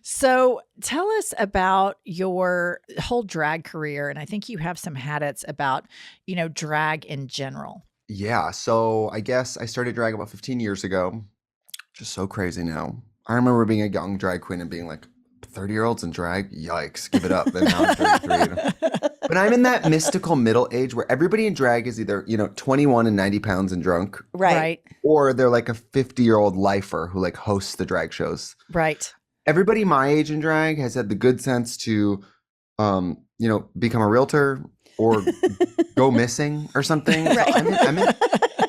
So tell us about your whole drag career. And I think you have some habits about, drag in general. Yeah, so I guess I started drag about 15 years ago. Just so crazy now. I remember being a young drag queen and being like, 30-year-olds in drag? Yikes, give it up. And now I'm 33. But I'm in that mystical middle age where everybody in drag is either, 21 and 90 pounds and drunk, Right. or they're like a 50-year-old lifer who like hosts the drag shows. Right. Everybody my age in drag has had the good sense to, become a realtor or go missing or something. Right. So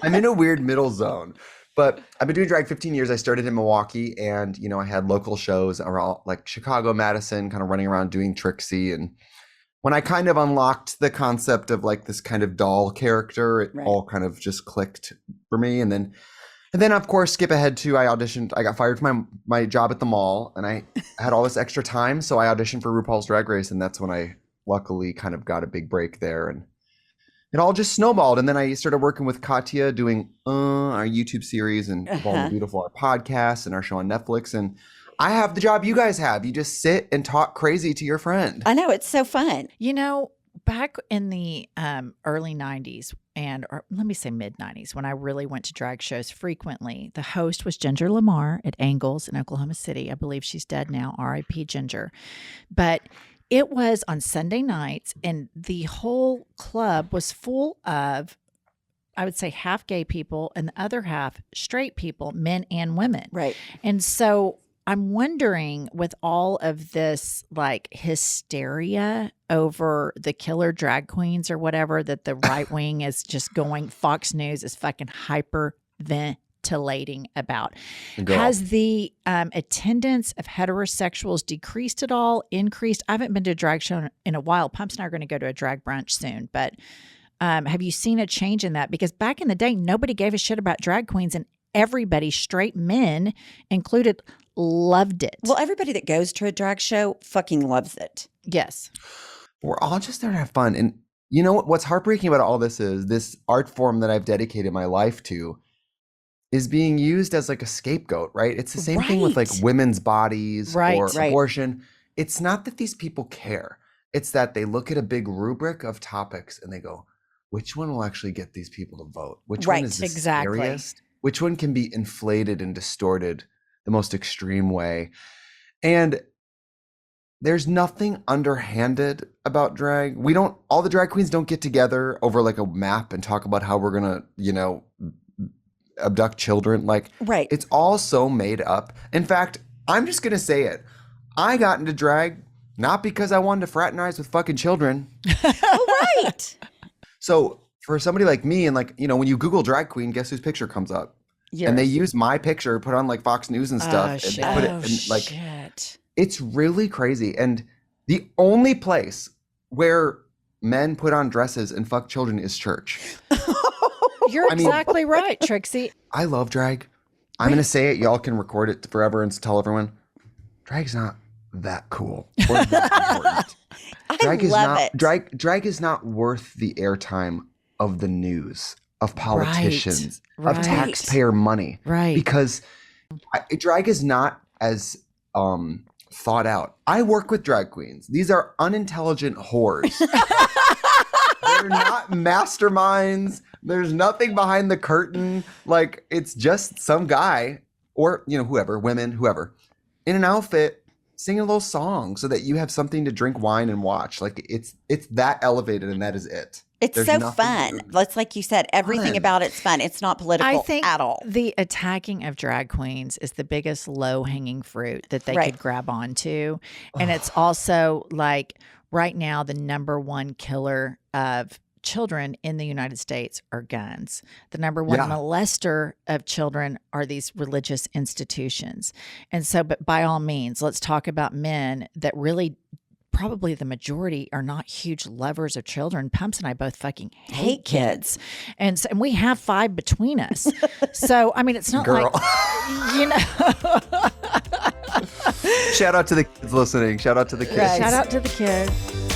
I'm in a weird middle zone. But I've been doing drag 15 years. I started in Milwaukee, and I had local shows around like Chicago, Madison, kind of running around doing Trixie. And when I kind of unlocked the concept of like this kind of doll character, it all kind of just clicked for me. And then of course, skip ahead to I auditioned. I got fired from my job at the mall, and I had all this extra time, so I auditioned for RuPaul's Drag Race, and that's when I luckily kind of got a big break there. And it all just snowballed. And then I started working with Katya doing our YouTube series and Bold and Beautiful, our podcast, and our show on Netflix. And I have the job you guys have. You just sit and talk crazy to your friend. I know. It's so fun. Back in the early 90s or let me say mid 90s, when I really went to drag shows frequently, the host was Ginger Lamar at Angles in Oklahoma City. I believe she's dead now, R.I.P. Ginger. But it was on Sunday nights, and the whole club was full of, I would say, half gay people and the other half straight people, men and women. Right. And so I'm wondering, with all of this like hysteria over the killer drag queens or whatever, that the right wing is just going, Fox News is fucking hyperventilating about. Has the attendance of heterosexuals decreased at all, increased? I haven't been to a drag show in a while. Pumps and I are going to go to a drag brunch soon, but have you seen a change in that? Because back in the day, nobody gave a shit about drag queens, and everybody, straight men included, loved it. Well, everybody that goes to a drag show fucking loves it. Yes. We're all just there to have fun. And you know what's heartbreaking about all this is this art form that I've dedicated my life to is being used as like a scapegoat, right? It's the same thing with like women's bodies or abortion. It's not that these people care. It's that they look at a big rubric of topics and they go, which one will actually get these people to vote? Which one is the scariest? Which one can be inflated and distorted the most extreme way? And there's nothing underhanded about drag. All the drag queens don't get together over like a map and talk about how we're gonna, abduct children. Like, it's all so made up. In fact, I'm just gonna say it. I got into drag not because I wanted to fraternize with fucking children. Right. So for somebody like me, and like, when you Google drag queen, guess whose picture comes up? Yours. And they use my picture, put on like Fox News and stuff. Shit. And put it in, like, it's really crazy. And the only place where men put on dresses and fuck children is church. You're exactly right, Trixie. I love drag. I'm going to say it. Y'all can record it forever and tell everyone. Drag's not that cool or that important. Drag is not worth the airtime of the news, of politicians, of taxpayer money. Right. Because drag is not as thought out. I work with drag queens. These are unintelligent whores. They're not masterminds. There's nothing behind the curtain. Like, it's just some guy or, whoever, women, whoever, in an outfit singing a little song so that you have something to drink wine and watch. Like, it's that elevated, and that is it. It's so fun. It's like you said, everything about it's fun. It's not political at all. The attacking of drag queens is the biggest low-hanging fruit that they could grab onto. And it's also like right now the number one killer of children in the United States are guns. The number one molester of children are these religious institutions. And so, but by all means, let's talk about men that really probably the majority are not huge lovers of children. Pumps and I both fucking hate kids. And we have 5 between us. So, I mean, it's not like, Shout out to the kids listening. Shout out to the kids. Shout out to the kids.